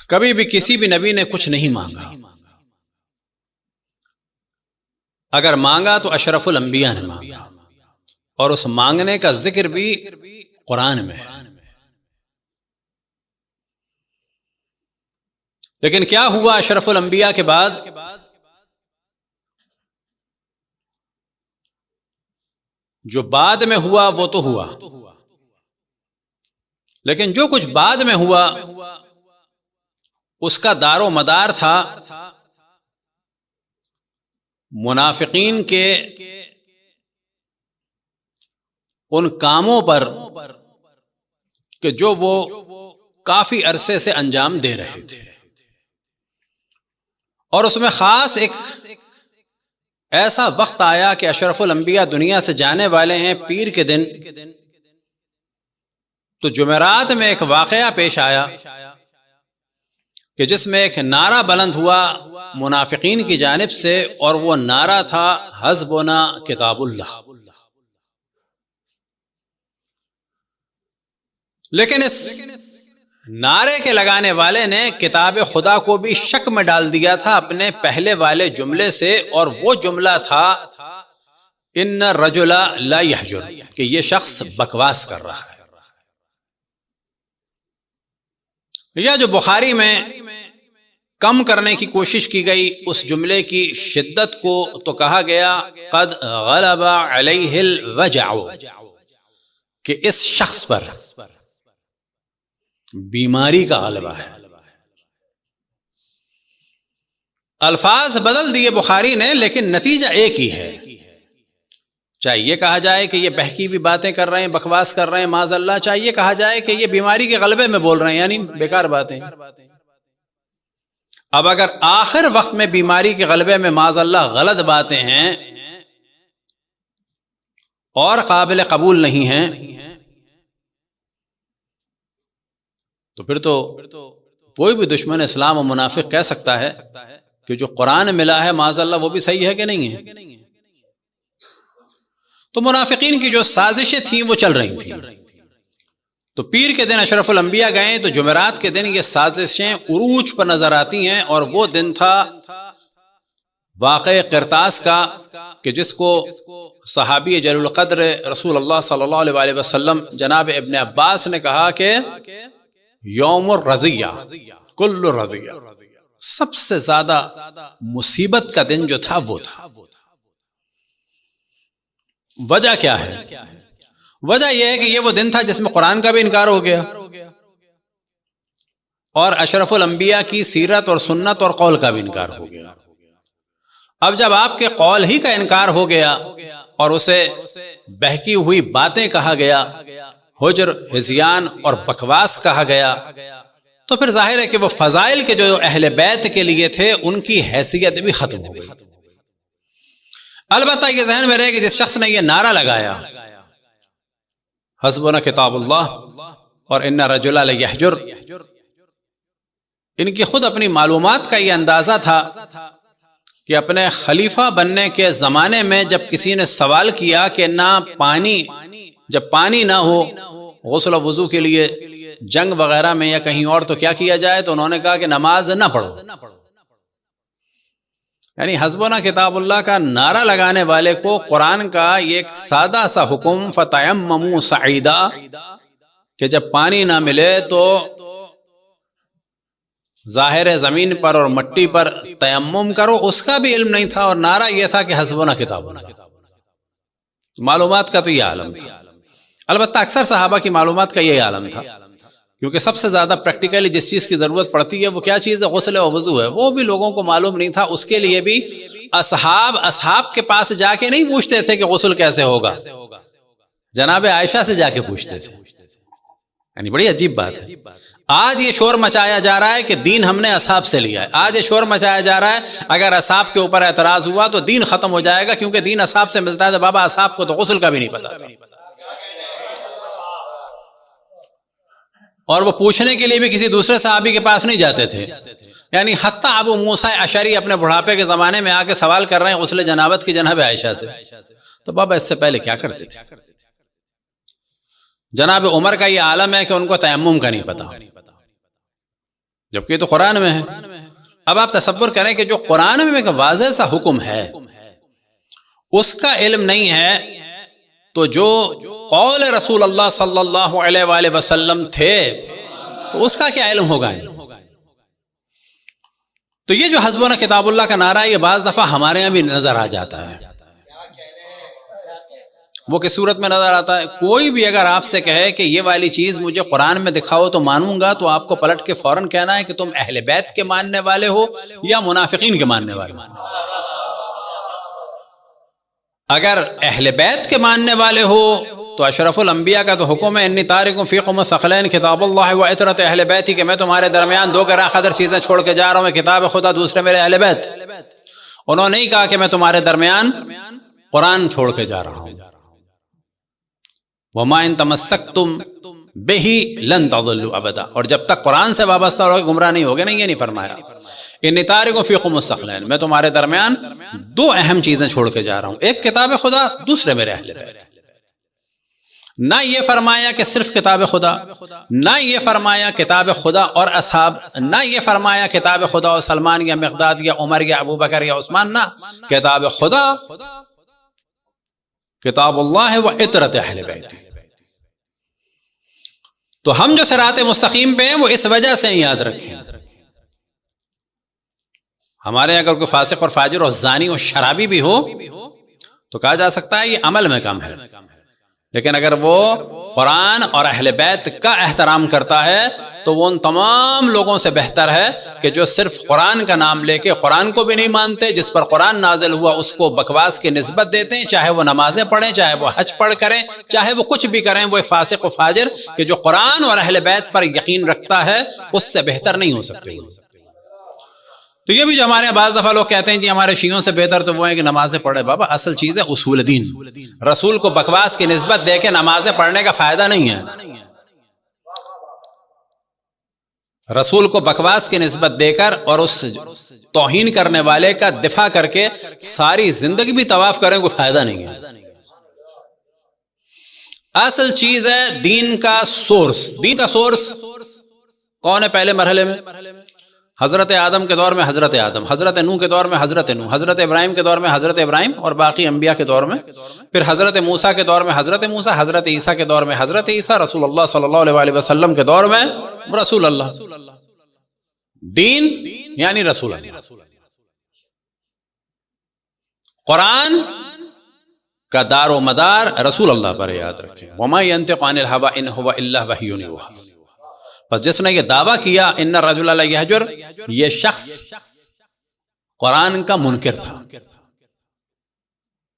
کبھی بھی کسی بھی نبی نے کچھ نہیں مانگا، اگر مانگا تو اشرف الانبیاء نے مانگا، اور اس مانگنے کا ذکر بھی قرآن میں ہے۔ لیکن کیا ہوا اشرف الانبیاء کے بعد؟ جو بعد میں ہوا وہ تو ہوا، لیکن جو کچھ بعد میں ہوا اس کا دار و مدار تھا منافقین کے ان کاموں پر کہ جو وہ کافی عرصے سے انجام دے رہے تھے، اور اس میں خاص ایک ایسا وقت آیا کہ اشرف الانبیاء دنیا سے جانے والے ہیں پیر کے دن، تو جمعرات میں ایک واقعہ پیش آیا کہ جس میں ایک نعرہ بلند ہوا منافقین کی جانب سے، اور وہ نعرہ تھا حسبنا کتاب اللہ۔ لیکن اس نعرے کے لگانے والے نے کتاب خدا کو بھی شک میں ڈال دیا تھا اپنے پہلے والے جملے سے، اور وہ جملہ تھا ان الرجل لا یحجر، کہ یہ شخص بکواس کر رہا ہے۔ یا جو بخاری میں کم کرنے کی کوشش کی گئی اس جملے کی شدت کو، تو کہا گیا قد غلب علیہ الوجع، کہ اس شخص پر بیماری کا غلبہ ہے۔ الفاظ بدل دیے بخاری نے، لیکن نتیجہ ایک ہی ہے۔ چاہے یہ کہا جائے کہ یہ بہکی ہوئی باتیں کر رہے ہیں، بکواس کر رہے ہیں معاذ اللہ، چاہے یہ کہا جائے کہ یہ بیماری کے غلبے میں بول رہے ہیں، یعنی بیکار باتیں۔ اب اگر آخر وقت میں بیماری کے غلبے میں معاذ اللہ غلط باتیں ہیں اور قابل قبول نہیں ہیں، تو پھر تو کوئی بھی دشمن اسلام و منافق کہہ سکتا ہے کہ جو قرآن ملا ہے معاذ اللہ وہ بھی صحیح ہے کہ نہیں ہے۔ تو منافقین کی جو سازشیں تھیں وہ چل رہی تھیں، تو پیر کے دن اشرف الانبیاء گئے تو جمعرات کے دن یہ سازشیں عروج پر نظر آتی ہیں، اور وہ دن تھا واقع قرطاس کا، کہ جس کو صحابی جلیل القدر رسول اللہ صلی اللہ علیہ وآلہ وسلم جناب ابن عباس نے کہا کہ یوم الرزیہ، کل الرزیہ، سب سے زیادہ مصیبت کا دن جو تھا وہ تھا۔ وجہ کیا ہے؟ وجہ یہ ہے کہ یہ وہ دن تھا جس میں قرآن کا بھی انکار ہو گیا، اور اشرف الانبیاء کی سیرت اور سنت اور قول کا بھی انکار ہو گیا۔ اب جب آپ کے قول ہی کا انکار ہو گیا اور اسے بہکی ہوئی باتیں کہا گیا، حجر، ہذیان اور بکواس کہا گیا، تو پھر ظاہر ہے کہ وہ فضائل کے جو اہل بیت کے لیے تھے ان کی حیثیت بھی ختم ہو گئی۔ البتہ یہ ذہن میں رہے کہ جس شخص نے یہ نعرہ لگایا حسبنا کتاب اللہ اور ان الرجل لیحجر، ان کی خود اپنی معلومات کا یہ اندازہ تھا کہ اپنے خلیفہ بننے کے زمانے میں جب کسی نے سوال کیا کہ جب پانی نہ ہو غسل و وضو کے لیے جنگ وغیرہ میں یا کہیں اور تو کیا کیا جائے، تو انہوں نے کہا کہ نماز نہ پڑھو۔ یعنی حسبنا کتاب اللہ کا نعرہ لگانے والے کو قرآن کا یہ ایک سادہ سا حکم فتیمموا صعیدا، کہ جب پانی نہ ملے تو ظاہر زمین پر اور مٹی پر تیمم کرو، اس کا بھی علم نہیں تھا، اور نعرہ یہ تھا کہ حسبنا کتاب اللہ۔ معلومات کا تو یہ عالم تھا۔ البتہ اکثر صحابہ کی معلومات کا یہ عالم تھا، کیونکہ سب سے زیادہ پریکٹیکلی جس چیز کی ضرورت پڑتی ہے وہ کیا چیز ہے؟ غسل و وضو ہے۔ وہ بھی لوگوں کو معلوم نہیں تھا، اس کے لیے بھی اصحاب کے پاس جا کے نہیں پوچھتے تھے کہ غسل کیسے ہوگا، جناب عائشہ سے جا کے پوچھتے تھے۔ یعنی بڑی عجیب بات ہے۔ آج یہ شور مچایا جا رہا ہے کہ دین ہم نے اصحاب سے لیا ہے، آج یہ شور مچایا جا رہا ہے اگر اصحاب کے اوپر اعتراض ہوا تو دین ختم ہو جائے گا، کیونکہ دین اصحاب سے ملتا ہے۔ تو بابا اصحاب کو تو غسل کا بھی نہیں پتا تھا، اور وہ پوچھنے کے لیے بھی کسی دوسرے صحابی کے پاس نہیں جاتے تھے۔ یعنی حتیٰ ابو موسیٰ اشعری اپنے بڑھاپے کے زمانے میں آ کے سوال کر رہے ہیں غسل جنابت کی جناب عائشہ سے، تو بابا اس سے پہلے کیا کرتے تھے؟ جناب عمر کا یہ عالم ہے کہ ان کو تیمم کا نہیں پتا، جبکہ یہ تو قرآن میں ہے. اب آپ تصور کریں کہ جو قرآن میں ایک واضح سا حکم ہے اس کا علم نہیں ہے، تو جو قول رسول اللہ صلی اللہ علیہ وآلہ وسلم تھے اس کا کیا علم ہوگا؟ تو یہ جو حسبنا کتاب اللہ کا نعرہ ہے، یہ بعض دفعہ ہمارے یہاں بھی نظر آ جاتا ہے. وہ کس صورت میں نظر آتا ہے؟ کوئی بھی اگر آپ سے کہے کہ یہ والی چیز مجھے قرآن میں دکھاؤ تو مانوں گا، تو آپ کو پلٹ کے فوراً کہنا ہے کہ تم اہل بیت کے ماننے والے ہو یا منافقین کے ماننے والے ہو. اگر اہل بیت کے ماننے والے ہو تو اشرف الانبیاء کا تو حکم ہے انی تارک فیکم الثقلین کتاب اللہ و عطرت اہل بیت، کہ میں تمہارے درمیان دو گراں قدر چیزیں چھوڑ کے جا رہا ہوں، کتاب خدا، دوسرے میرے اہل بیت. انہوں نے نہیں کہا کہ میں تمہارے درمیان قرآن چھوڑ کے جا رہا ہوں. وما ان تمسکتم بہ لن تضلوا ابدا، اور جب تک قرآن سے وابستہ رہو گے گمراہ نہیں ہوگے. نہیں، یہ نہیں فرمایا انی تارک فیکم الثقلین، میں تمہارے درمیان دو اہم چیزیں چھوڑ کے جا رہا ہوں، ایک کتاب خدا، دوسرے میرے اہل بیت. نہ یہ فرمایا کہ صرف کتاب خدا، نہ یہ فرمایا کتاب خدا اور اصحاب، نہ یہ فرمایا کتاب خدا اور سلمان یا مقداد یا عمر یا ابو بکر یا عثمان، نہ، کتاب خدا، کتاب اللہ و عطرت اہل بیت. تو ہم جو صراط مستقیم پہ ہیں وہ اس وجہ سے یاد رکھیں. ہمارے اگر کوئی فاسق اور فاجر اور زانی اور شرابی بھی ہو تو کہا جا سکتا ہے یہ عمل میں کم ہے، لیکن اگر وہ قرآن اور اہل بیت کا احترام کرتا ہے تو وہ ان تمام لوگوں سے بہتر ہے کہ جو صرف قرآن کا نام لے کے قرآن کو بھی نہیں مانتے، جس پر قرآن نازل ہوا اس کو بکواس کی نسبت دیتے ہیں، چاہے وہ نمازیں پڑھیں، چاہے وہ حج پڑھ کریں، چاہے وہ کچھ بھی کریں. وہ ایک فاسق و فاجر کہ جو قرآن اور اہل بیت پر یقین رکھتا ہے اس سے بہتر نہیں ہو سکتے. تو یہ بھی جو ہمارے بعض دفعہ لوگ کہتے ہیں جی ہمارے شیعوں سے بہتر تو وہ ہے کہ نمازیں پڑھے. بابا اصل چیز ہے اصول دین. رسول کو بکواس کی نسبت دے کے نمازیں پڑھنے کا فائدہ نہیں ہے. رسول کو بکواس کی نسبت دے کر اور اس توہین کرنے والے کا دفاع کر کے ساری زندگی بھی طواف کریں کوئی فائدہ نہیں ہے. اصل چیز ہے دین کا سورس. دین کا سورس کون ہے؟ پہلے مرحلے میں حضرت آدم کے دور میں حضرت آدم، حضرت نوح کے دور میں حضرت نوح، حضرت ابراہیم کے دور میں حضرت ابراہیم اور باقی انبیاء کے دور میں، پھر حضرت موسیٰ کے دور میں حضرت موسیٰ، حضرت عیسیٰ کے دور میں حضرت عیسیٰ، رسول اللہ صلی اللہ علیہ وسلم کے دور میں رسول اللہ. دین یعنی رسول اللہ. قرآن کا دار و مدار رسول اللہ پر، یاد رکھیں وما ينطق عن الهوى ان هو الا وحی یوحى. بس جس نے یہ دعویٰ کیا ان الرجل لا یہجر، یہ شخص قرآن کا منکر تھا.